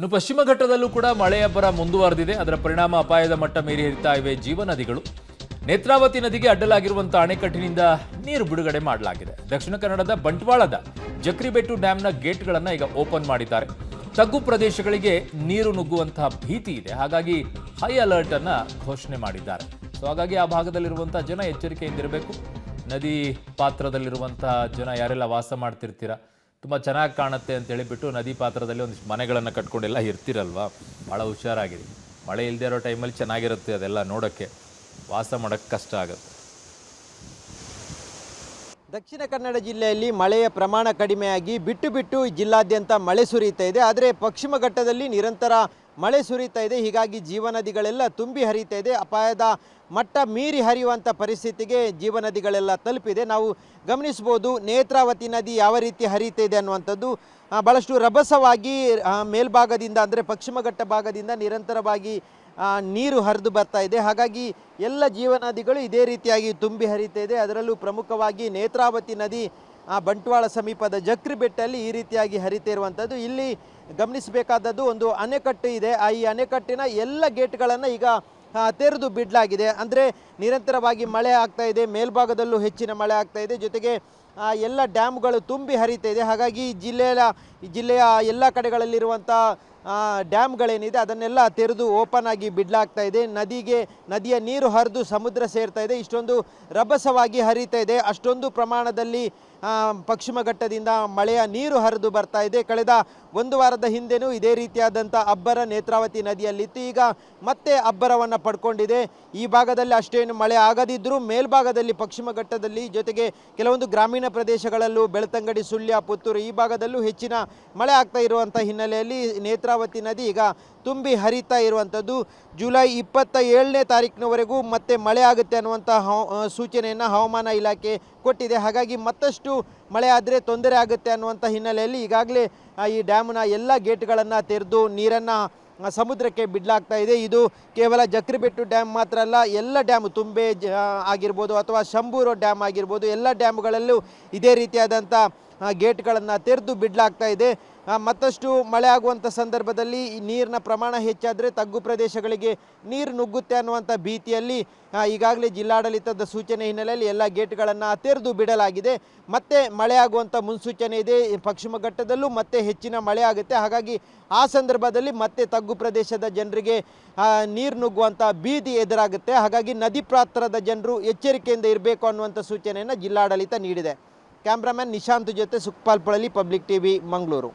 ಇನ್ನು ಪಶ್ಚಿಮ ಘಟ್ಟದಲ್ಲೂ ಕೂಡ ಮಳೆಯ ಅಬ್ಬರ ಮುಂದುವರೆದಿದೆ. ಅದರ ಪರಿಣಾಮ ಅಪಾಯದ ಮಟ್ಟ ಮೀರಿ ಹರಿತಾ ಇವೆ ಜೀವನದಿಗಳು. ನೇತ್ರಾವತಿ ನದಿಗೆ ಅಡ್ಡಲಾಗಿರುವಂತಹ ಅಣೆಕಟ್ಟಿನಿಂದ ನೀರು ಬಿಡುಗಡೆ ಮಾಡಲಾಗಿದೆ. ದಕ್ಷಿಣ ಕನ್ನಡದ ಬಂಟ್ವಾಳದ ಜಕ್ರಿಬೆಟ್ಟು ಡ್ಯಾಂನ ಗೇಟ್ಗಳನ್ನು ಈಗ ಓಪನ್ ಮಾಡಿದ್ದಾರೆ. ತಗ್ಗು ಪ್ರದೇಶಗಳಿಗೆ ನೀರು ನುಗ್ಗುವಂತಹ ಭೀತಿ ಇದೆ. ಹಾಗಾಗಿ ಹೈ ಅಲರ್ಟ್ ಅನ್ನ ಘೋಷಣೆ ಮಾಡಿದ್ದಾರೆ. ಹಾಗಾಗಿ ಆ ಭಾಗದಲ್ಲಿರುವಂತಹ ಜನ ಎಚ್ಚರಿಕೆಯಿಂದಿರಬೇಕು. ನದಿ ಪಾತ್ರದಲ್ಲಿರುವಂತಹ ಜನ ಯಾರೆಲ್ಲ ವಾಸ ಮಾಡ್ತಿರ್ತೀರಾ, ತುಂಬ ಚೆನ್ನಾಗಿ ಕಾಣುತ್ತೆ ಅಂತ ಹೇಳಿಬಿಟ್ಟು ನದಿ ಪಾತ್ರದಲ್ಲಿ ಒಂದಿಷ್ಟು ಮನೆಗಳನ್ನು ಕಟ್ಕೊಂಡೆಲ್ಲ ಇರ್ತಿರಲ್ವಾ, ಭಾಳ ಹುಷಾರಾಗಿರಿ. ಮಳೆ ಇಲ್ಲದೆ ಇರೋ ಟೈಮಲ್ಲಿ ಚೆನ್ನಾಗಿರುತ್ತೆ, ಅದೆಲ್ಲ ನೋಡೋಕ್ಕೆ ವಾಸ ಮಾಡೋಕ್ಕೆ ಕಷ್ಟ ಆಗುತ್ತೆ. ದಕ್ಷಿಣ ಕನ್ನಡ ಜಿಲ್ಲೆಯಲ್ಲಿ ಮಳೆಯ ಪ್ರಮಾಣ ಕಡಿಮೆಯಾಗಿ ಬಿಟ್ಟು ಬಿಟ್ಟು ಜಿಲ್ಲಾದ್ಯಂತ ಮಳೆ ಸುರಿಯುತ್ತಾ ಇದೆ. ಆದರೆ ಪಶ್ಚಿಮ ಘಟ್ಟದಲ್ಲಿ ನಿರಂತರ ಮಳೆ ಸುರಿಯುತ್ತಾ ಇದೆ. ಹೀಗಾಗಿ ಜೀವನದಿಗಳೆಲ್ಲ ತುಂಬಿ ಹರಿಯುತ್ತಾ ಇದೆ. ಅಪಾಯದ ಮಟ್ಟ ಮೀರಿ ಹರಿಯುವಂಥ ಪರಿಸ್ಥಿತಿಗೆ ಜೀವನದಿಗಳೆಲ್ಲ ತಲುಪಿದೆ. ನಾವು ಗಮನಿಸ್ಬೋದು ನೇತ್ರಾವತಿ ನದಿ ಯಾವ ರೀತಿ ಹರಿಯುತ್ತಾ ಇದೆ ಅನ್ನುವಂಥದ್ದು. ಭಾಳಷ್ಟು ರಭಸವಾಗಿ ಮೇಲ್ಭಾಗದಿಂದ ಅಂದರೆ ಪಶ್ಚಿಮ ಘಟ್ಟ ಭಾಗದಿಂದ ನಿರಂತರವಾಗಿ ನೀರು ಹರಿದು ಬರ್ತಾ ಇದೆ. ಹಾಗಾಗಿ ಎಲ್ಲ ಜೀವನದಿಗಳು ಇದೇ ರೀತಿಯಾಗಿ ತುಂಬಿ ಹರಿತಾ ಇದೆ. ಅದರಲ್ಲೂ ಪ್ರಮುಖವಾಗಿ ನೇತ್ರಾವತಿ ನದಿ ಬಂಟ್ವಾಳ ಸಮೀಪದ ಜಕ್ರಿಬೆಟ್ಟಲ್ಲಿ ಈ ರೀತಿಯಾಗಿ ಹರಿತಾ ಇರುವಂಥದ್ದು. ಇಲ್ಲಿ ಗಮನಿಸಬೇಕಾದದ್ದು ಒಂದು ಅಣೆಕಟ್ಟು ಇದೆ. ಈ ಅಣೆಕಟ್ಟಿನ ಎಲ್ಲ ಗೇಟ್ಗಳನ್ನು ಈಗ ತೆರೆದು ಬಿಡಲಾಗಿದೆ. ಅಂದರೆ ನಿರಂತರವಾಗಿ ಮಳೆ ಆಗ್ತಾ ಇದೆ, ಮೇಲ್ಭಾಗದಲ್ಲೂ ಹೆಚ್ಚಿನ ಮಳೆ ಆಗ್ತಾ ಇದೆ, ಜೊತೆಗೆ ಎಲ್ಲ ಡ್ಯಾಮ್ಗಳು ತುಂಬಿ ಹರಿತಾ ಇದೆ. ಹಾಗಾಗಿ ಜಿಲ್ಲೆಯ ಎಲ್ಲ ಕಡೆಗಳಲ್ಲಿರುವಂಥ ಡ್ಯಾಮ್ಗಳೇನಿದೆ ಅದನ್ನೆಲ್ಲ ತೆರೆದು ಓಪನ್ ಆಗಿ ಬಿಡಲಾಗ್ತಾ ಇದೆ. ನದಿಯ ನೀರು ಹರಿದು ಸಮುದ್ರ ಸೇರ್ತಾ ಇದೆ. ಇಷ್ಟೊಂದು ರಭಸವಾಗಿ ಹರಿತಾ ಇದೆ. ಅಷ್ಟೊಂದು ಪ್ರಮಾಣದಲ್ಲಿ ಪಶ್ಚಿಮ ಘಟ್ಟದಿಂದ ಮಳೆಯ ನೀರು ಹರಿದು ಬರ್ತಾ ಇದೆ. ಕಳೆದ ಒಂದು ವಾರದ ಹಿಂದೆನೂ ಇದೇ ರೀತಿಯಾದಂಥ ಅಬ್ಬರ ನೇತ್ರಾವತಿ ನದಿಯಲ್ಲಿತ್ತು. ಈಗ ಮತ್ತೆ ಅಬ್ಬರವನ್ನು ಪಡ್ಕೊಂಡಿದೆ. ಈ ಭಾಗದಲ್ಲಿ ಅಷ್ಟೇನು ಮಳೆ ಆಗದಿದ್ದರೂ ಮೇಲ್ಭಾಗದಲ್ಲಿ ಪಶ್ಚಿಮ ಘಟ್ಟದಲ್ಲಿ, ಜೊತೆಗೆ ಕೆಲವೊಂದು ಗ್ರಾಮೀಣ ಪ್ರದೇಶಗಳಲ್ಲೂ ಬೆಳ್ತಂಗಡಿ, ಸುಳ್ಯ, ಪುತ್ತೂರು ಈ ಭಾಗದಲ್ಲೂ ಹೆಚ್ಚಿನ ಮಳೆ ಆಗ್ತಾ ಇರುವಂಥ ಹಿನ್ನೆಲೆಯಲ್ಲಿ ನೇತ್ರಾವತಿ ನದಿ ಈಗ ತುಂಬಿ ಹರಿತಾ ಇರುವಂಥದ್ದು. ಜುಲೈ 27ನೇ ತಾರೀಕಿನವರೆಗೂ ಮತ್ತೆ ಮಳೆ ಆಗುತ್ತೆ ಅನ್ನುವಂಥ ಸೂಚನೆಯನ್ನು ಹವಾಮಾನ ಇಲಾಖೆ ಕೊಟ್ಟಿದೆ. ಹಾಗಾಗಿ ಮತ್ತಷ್ಟು ಮಳೆ ಆದರೆ ತೊಂದರೆ ಆಗುತ್ತೆ ಅನ್ನುವಂಥ ಹಿನ್ನೆಲೆಯಲ್ಲಿ ಈಗಾಗಲೇ ಈ ಡ್ಯಾಮ್ನ ಎಲ್ಲ ಗೇಟ್ಗಳನ್ನು ತೆರೆದು ನೀರನ್ನು ಸಮುದ್ರಕ್ಕೆ ಬಿಡಲಾಗ್ತಾ ಇದೆ. ಇದು ಕೇವಲ ಜಕ್ರಿಬೆಟ್ಟು ಡ್ಯಾಮ್ ಮಾತ್ರ ಅಲ್ಲ, ಎಲ್ಲ ಡ್ಯಾಮ್ ತುಂಬೆ ಆಗಿರ್ಬೋದು ಅಥವಾ ಶಂಭೂರು ಡ್ಯಾಮ್ ಆಗಿರ್ಬೋದು, ಎಲ್ಲ ಡ್ಯಾಮ್ಗಳಲ್ಲೂ ಇದೇ ರೀತಿಯಾದಂಥ ಗೇಟ್ಗಳನ್ನು ತೆರೆದು ಬಿಡಲಾಗ್ತಾ ಇದೆ. ಮತ್ತಷ್ಟು ಮಳೆ ಆಗುವಂಥ ಸಂದರ್ಭದಲ್ಲಿ ಈ ನೀರಿನ ಪ್ರಮಾಣ ಹೆಚ್ಚಾದರೆ ತಗ್ಗು ಪ್ರದೇಶಗಳಿಗೆ ನೀರು ನುಗ್ಗುತ್ತೆ ಅನ್ನುವಂಥ ಭೀತಿಯಲ್ಲಿ ಈಗಾಗಲೇ ಜಿಲ್ಲಾಡಳಿತದ ಸೂಚನೆ ಹಿನ್ನೆಲೆಯಲ್ಲಿ ಎಲ್ಲ ಗೇಟ್ಗಳನ್ನು ತೆರೆದು ಬಿಡಲಾಗಿದೆ. ಮತ್ತೆ ಮಳೆ ಆಗುವಂಥ ಮುನ್ಸೂಚನೆ ಇದೆ. ಪಶ್ಚಿಮ ಘಟ್ಟದಲ್ಲೂ ಮತ್ತೆ ಹೆಚ್ಚಿನ ಮಳೆ ಆಗುತ್ತೆ. ಹಾಗಾಗಿ ಆ ಸಂದರ್ಭದಲ್ಲಿ ಮತ್ತೆ ತಗ್ಗು ಪ್ರದೇಶದ ಜನರಿಗೆ ನೀರು ನುಗ್ಗುವಂಥ ಭೀತಿ ಎದುರಾಗುತ್ತೆ. ಹಾಗಾಗಿ ನದಿ ಪಾತ್ರದ ಜನರು ಎಚ್ಚರಿಕೆಯಿಂದ ಇರಬೇಕು ಅನ್ನುವಂಥ ಸೂಚನೆಯನ್ನು ಜಿಲ್ಲಾಡಳಿತ ನೀಡಿದೆ. ಕ್ಯಾಮ್ರಾಮನ್ ನಿಶಾಂತ್ ಜೊತೆ ಸುಖಪಾಲ್ ಪಳಲಿ, ಪಬ್ಲಿಕ್ ಟಿವಿ, ಮಂಗಳೂರು.